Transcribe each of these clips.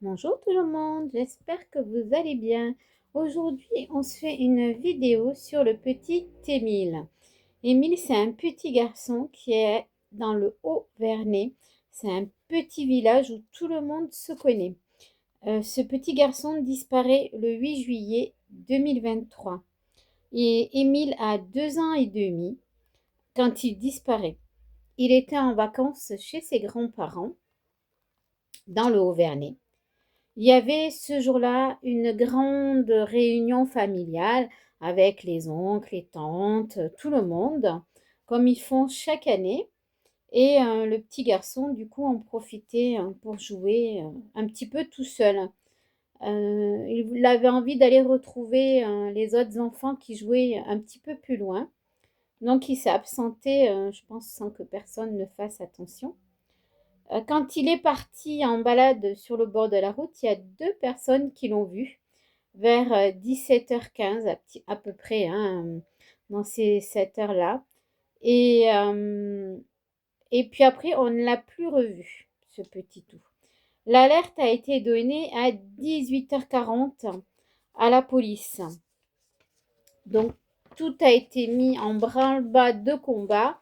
Bonjour tout le monde, j'espère que vous allez bien. Aujourd'hui, on se fait une vidéo sur le petit Émile. Émile, c'est un petit garçon qui est dans le Haut-Vernay. C'est un petit village où tout le monde se connaît. Ce petit garçon disparaît le 8 juillet 2023. Et Émile a 2 ans et demi quand il disparaît. Il était en vacances chez ses grands-parents dans le Haut-Vernay. Il y avait ce jour-là une grande réunion familiale avec les oncles, les tantes, tout le monde, comme ils font chaque année. Et le petit garçon, du coup, en profitait pour jouer un petit peu tout seul. Il avait envie d'aller retrouver les autres enfants qui jouaient un petit peu plus loin. Donc, il s'est absenté, je pense, sans que personne ne fasse attention. Quand il est parti en balade sur le bord de la route, il y a deux personnes qui l'ont vu vers 17h15 à peu près, hein, dans cette heure-là. Et, euh, et puis après, on ne l'a plus revu, ce petit tout. L'alerte a été donnée à 18h40 à la police. Donc, tout a été mis en branle-bas de combat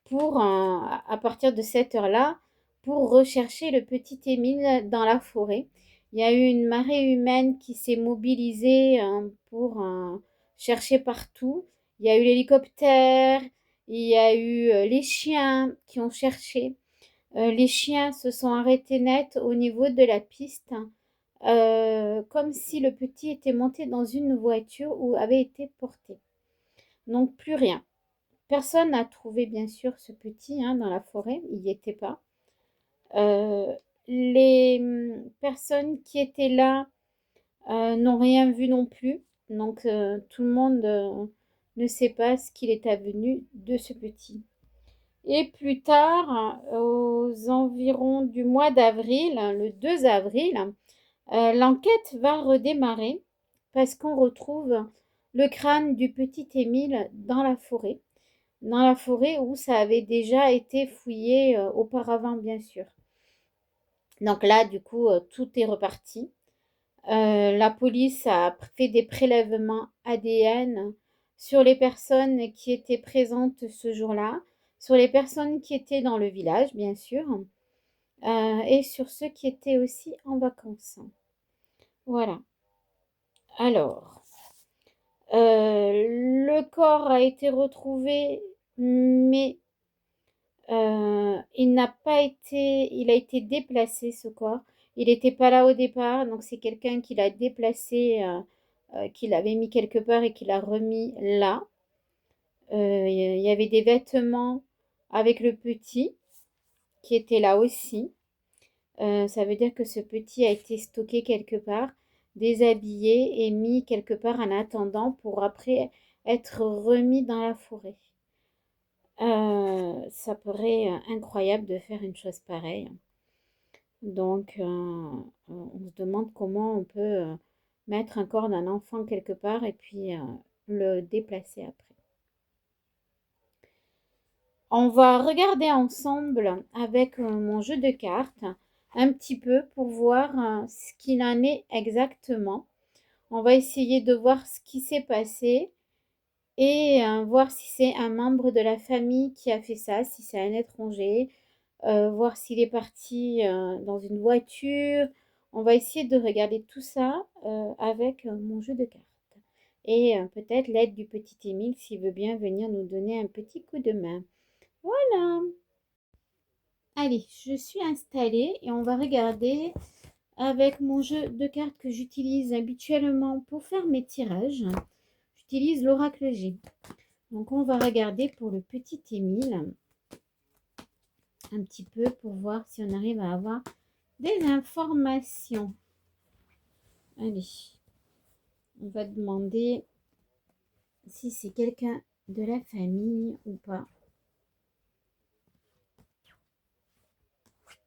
pour, à partir de cette heure-là, pour rechercher le petit Émile dans la forêt. Il y a eu une marée humaine qui s'est mobilisée pour chercher partout. Il y a eu l'hélicoptère, il y a eu les chiens qui ont cherché. Les chiens se sont arrêtés net au niveau de la piste, comme si le petit était monté dans une voiture ou avait été porté. Donc plus rien. Personne n'a trouvé bien sûr ce petit dans la forêt, il n'y était pas. Euh, les personnes qui étaient là n'ont rien vu non plus, donc tout le monde ne sait pas ce qu'il est advenu de ce petit. Et plus tard, aux environs du mois d'avril, le 2 avril, l'enquête va redémarrer parce qu'on retrouve le crâne du petit Émile dans la forêt où ça avait déjà été fouillé auparavant, bien sûr. Donc là, du coup, tout est reparti. La police a fait des prélèvements ADN sur les personnes qui étaient présentes ce jour-là, sur les personnes qui étaient dans le village, bien sûr, et sur ceux qui étaient aussi en vacances. Voilà. Alors, le corps a été retrouvé, mais il a été déplacé ce corps. Il n'était pas là au départ, donc c'est quelqu'un qui l'a déplacé, qui l'avait mis quelque part et qui l'a remis là. Il y avait des vêtements avec le petit qui étaient là aussi. Ça veut dire que ce petit a été stocké quelque part, déshabillé et mis quelque part en attendant pour après être remis dans la forêt. Ça paraît incroyable de faire une chose pareille. Donc, on se demande comment on peut mettre un corps d'un enfant quelque part et puis le déplacer après. On va regarder ensemble avec mon jeu de cartes un petit peu pour voir ce qu'il en est exactement. On va essayer de voir ce qui s'est passé et voir si c'est un membre de la famille qui a fait ça, si c'est un étranger, voir s'il est parti dans une voiture. On va essayer de regarder tout ça avec mon jeu de cartes. Et peut-être l'aide du petit Émile s'il veut bien venir nous donner un petit coup de main. Voilà. Allez, je suis installée et on va regarder avec mon jeu de cartes que j'utilise habituellement pour faire mes tirages. J'utilise l'oracle G. Donc on va regarder pour le petit Émile un petit peu pour voir si on arrive à avoir des informations. Allez, on va demander si c'est quelqu'un de la famille ou pas.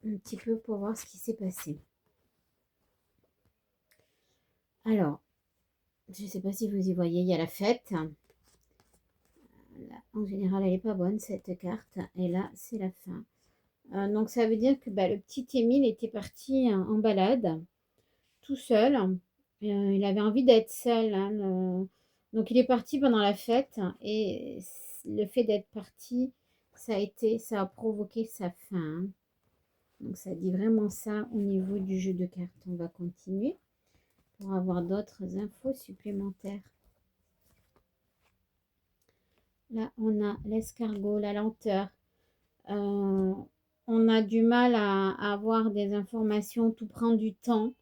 Un petit peu pour voir ce qui s'est passé. Alors, je ne sais pas si vous y voyez, il y a la fête. Là, en général, elle n'est pas bonne cette carte. Et là, c'est la fin. Donc ça veut dire que le petit Émile était parti en balade. tout seul. Il avait envie d'être seul, hein, donc il est parti pendant la fête et le fait d'être parti, ça a provoqué sa faim, hein. Donc ça dit vraiment ça au niveau du jeu de cartes. On va continuer pour avoir d'autres infos supplémentaires. Là, on a l'escargot, la lenteur. On a du mal à avoir des informations, tout prend du temps.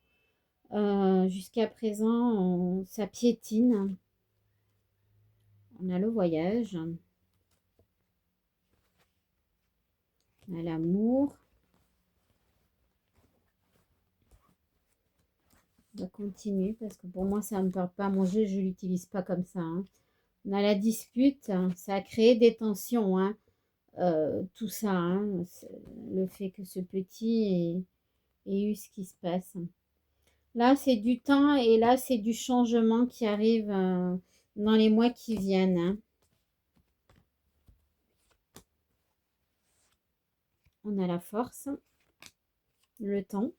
Jusqu'à présent, ça piétine. On a le voyage. On a l'amour. On va continuer parce que pour moi, ça ne me parle pas. Mon jeu, je ne l'utilise pas comme ça, hein. On a la dispute. Ça a créé des tensions, hein. Tout ça, hein. Le fait que ce petit ait eu ce qui se passe. Là, c'est du temps et là, c'est du changement qui arrive dans les mois qui viennent, hein. On a la force, le temps.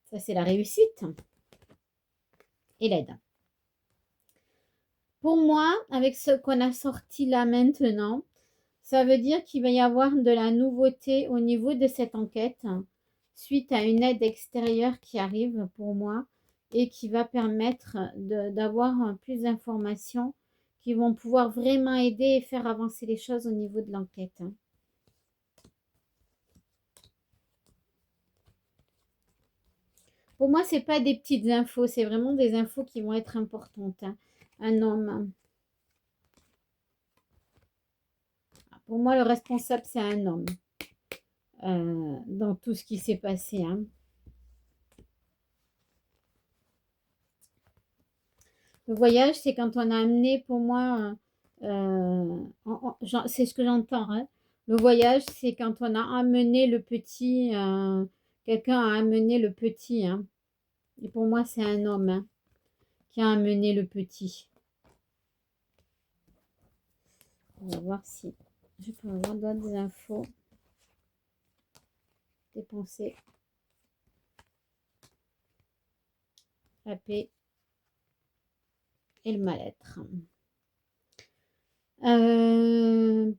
Ça, c'est la réussite et l'aide. Pour moi, avec ce qu'on a sorti là maintenant, ça veut dire qu'il va y avoir de la nouveauté au niveau de cette enquête suite à une aide extérieure qui arrive pour moi et qui va permettre d'avoir plus d'informations qui vont pouvoir vraiment aider et faire avancer les choses au niveau de l'enquête, hein. Pour moi, c'est pas des petites infos, c'est vraiment des infos qui vont être importantes, hein. Un homme. Pour moi, le responsable, c'est un homme dans tout ce qui s'est passé, hein. Le voyage, c'est quand on a amené, pour moi, c'est ce que j'entends, hein. Le voyage, c'est quand on a amené le petit, quelqu'un a amené le petit, hein. Et pour moi, c'est un homme, hein, qui a amené le petit. On va voir si je peux avoir d'autres infos. Des pensées. La paix et le mal-être.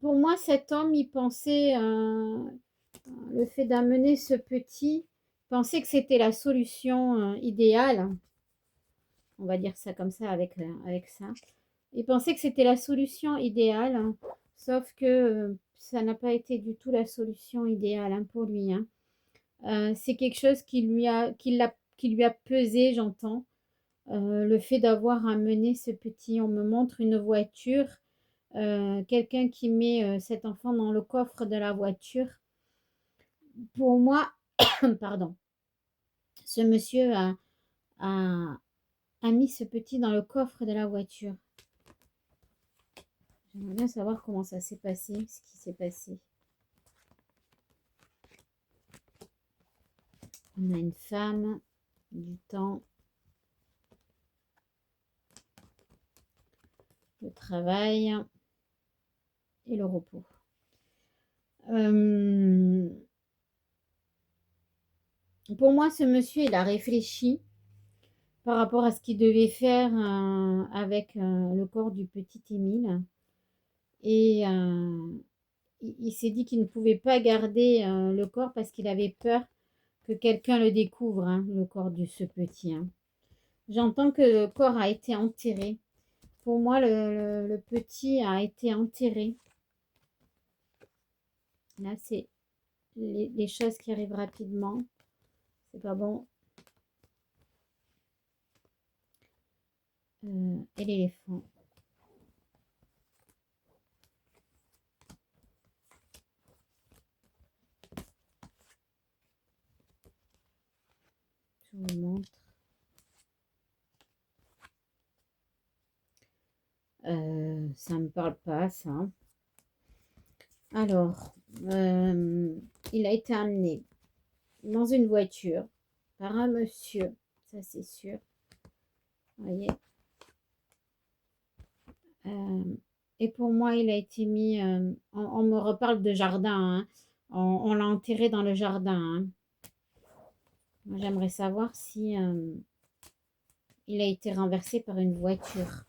Pour moi, cet homme, il pensait, le fait d'amener ce petit, pensait que c'était la solution idéale. On va dire ça comme ça avec ça. Il pensait que c'était la solution idéale, hein, sauf que ça n'a pas été du tout la solution idéale, hein, pour lui, hein. C'est quelque chose qui lui a pesé, j'entends. Le fait d'avoir amené ce petit, on me montre une voiture, quelqu'un qui met cet enfant dans le coffre de la voiture. Pour moi, pardon, ce monsieur a, a mis ce petit dans le coffre de la voiture. J'aimerais bien savoir comment ça s'est passé, ce qui s'est passé. On a une femme, du temps, le travail et le repos. Pour moi, ce monsieur, il a réfléchi par rapport à ce qu'il devait faire avec le corps du petit Émile. Et il s'est dit qu'il ne pouvait pas garder le corps parce qu'il avait peur que quelqu'un le découvre, hein, le corps de ce petit, hein. J'entends que le corps a été enterré. Pour moi, le petit a été enterré. Là, c'est les choses qui arrivent rapidement. C'est pas bon. Et l'éléphant. Je vous montre. Ça me parle pas, ça. Alors, il a été amené dans une voiture par un monsieur, ça c'est sûr. Vous voyez. Et pour moi, il a été mis. On me reparle de jardin, hein. On l'a enterré dans le jardin, hein. Moi, j'aimerais savoir si il a été renversé par une voiture.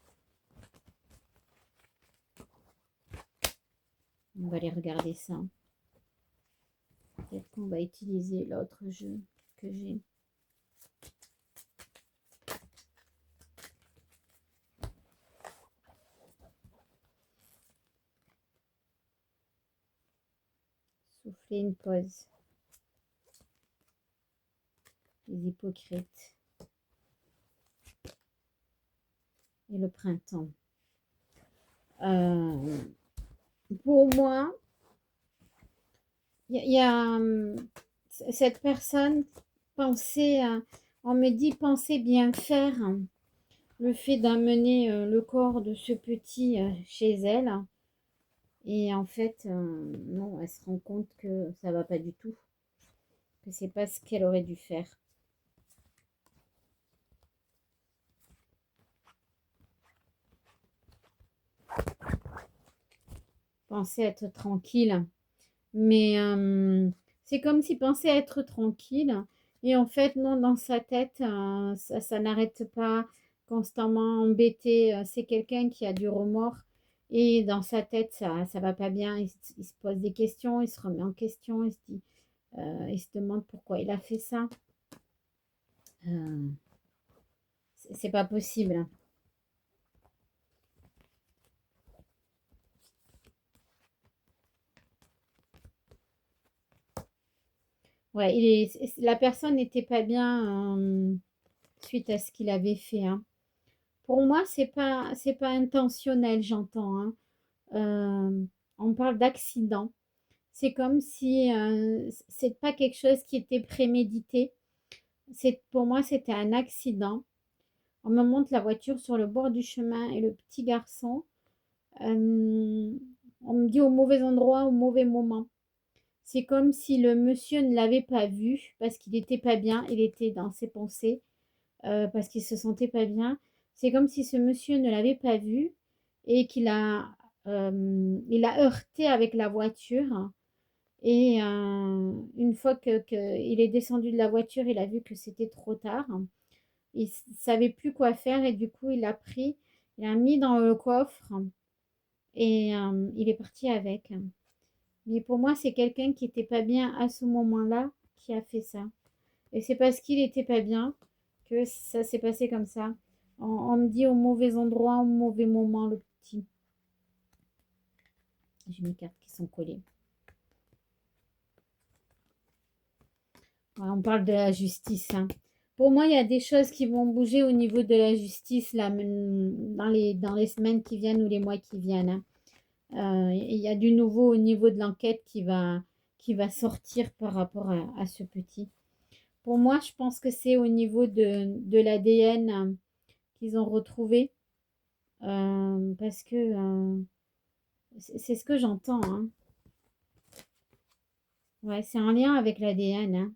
On va aller regarder ça. Peut-être qu'on va utiliser l'autre jeu que j'ai. Souffler une pause. Les hypocrites. Et le printemps. Pour moi, il y a cette personne pensait, on me dit penser bien faire, le fait d'amener le corps de ce petit chez elle. Et en fait, non, elle se rend compte que ça va pas du tout, que c'est pas ce qu'elle aurait dû faire. Penser être tranquille. Mais c'est comme si pensait être tranquille. Et en fait, non, dans sa tête, ça n'arrête pas, constamment embêté. C'est quelqu'un qui a du remords. Et dans sa tête, ça va pas bien. Il se pose des questions, il se remet en question, il se demande pourquoi il a fait ça. Euh, c'est pas possible. Ouais, la personne n'était pas bien suite à ce qu'il avait fait, hein. Pour moi, c'est pas intentionnel, j'entends, hein. On parle d'accident. C'est comme si c'est pas quelque chose qui était prémédité. Pour moi, c'était un accident. On me montre la voiture sur le bord du chemin et le petit garçon. euh, on me dit au mauvais endroit, au mauvais moment. C'est comme si le monsieur ne l'avait pas vu parce qu'il n'était pas bien, il était dans ses pensées, parce qu'il se sentait pas bien. C'est comme si ce monsieur ne l'avait pas vu et il a heurté avec la voiture. Et une fois il est descendu de la voiture, il a vu que c'était trop tard. Il ne savait plus quoi faire et du coup, il a mis dans le coffre et il est parti avec. Mais pour moi, c'est quelqu'un qui n'était pas bien à ce moment-là qui a fait ça. Et c'est parce qu'il n'était pas bien que ça s'est passé comme ça. On me dit au mauvais endroit, au mauvais moment, le petit. J'ai mes cartes qui sont collées. Ouais, on parle de la justice, hein. Pour moi, il y a des choses qui vont bouger au niveau de la justice là, dans les semaines qui viennent ou les mois qui viennent, hein. Il y a du nouveau au niveau de l'enquête qui va sortir par rapport à ce petit. Pour moi, je pense que c'est au niveau de l'ADN qu'ils ont retrouvé. Parce que c'est ce que j'entends, hein. Ouais, c'est en lien avec l'ADN, hein,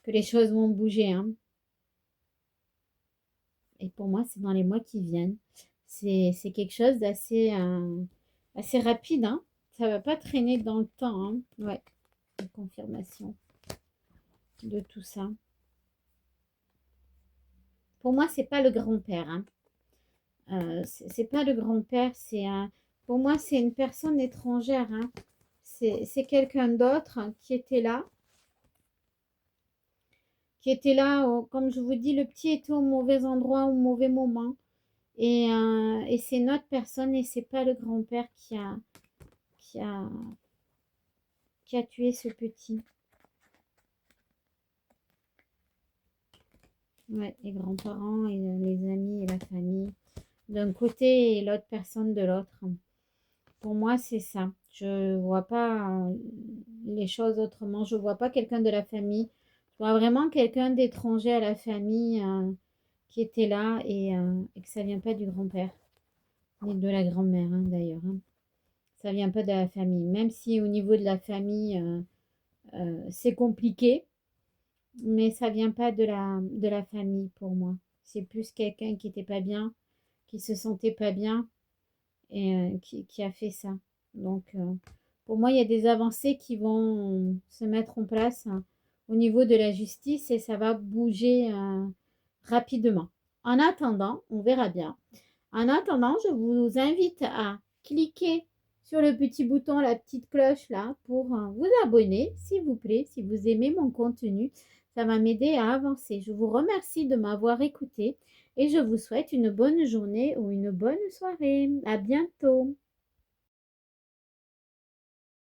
que les choses vont bouger, hein. Et pour moi, c'est dans les mois qui viennent. C'est quelque chose assez rapide, hein. Ça va pas traîner dans le temps, hein. Ouais, une confirmation de tout ça. Pour moi, c'est pas le grand-père, hein. C'est pas le grand-père, pour moi, c'est une personne étrangère, hein. C'est quelqu'un d'autre qui était là, comme je vous dis, le petit était au mauvais endroit, au mauvais moment. Et c'est notre personne et c'est pas le grand-père qui a, qui a tué ce petit. Ouais, les grands-parents et les amis et la famille d'un côté et l'autre personne de l'autre. Pour moi, c'est ça. Je vois pas les choses autrement. Je vois pas quelqu'un de la famille. Je vois vraiment quelqu'un d'étranger à la famille qui était là et que ça vient pas du grand-père ni de la grand-mère, hein, d'ailleurs, hein. Ça vient pas de la famille. Même si au niveau de la famille, c'est compliqué, mais ça vient pas de la famille pour moi. C'est plus quelqu'un qui était pas bien, qui se sentait pas bien et qui a fait ça. Donc, pour moi, il y a des avancées qui vont se mettre en place, hein, au niveau de la justice et ça va bouger rapidement. En attendant, on verra bien. En attendant, je vous invite à cliquer sur le petit bouton, la petite cloche là, pour vous abonner, s'il vous plaît, si vous aimez mon contenu. Ça va m'aider à avancer. Je vous remercie de m'avoir écouté et je vous souhaite une bonne journée ou une bonne soirée. À bientôt.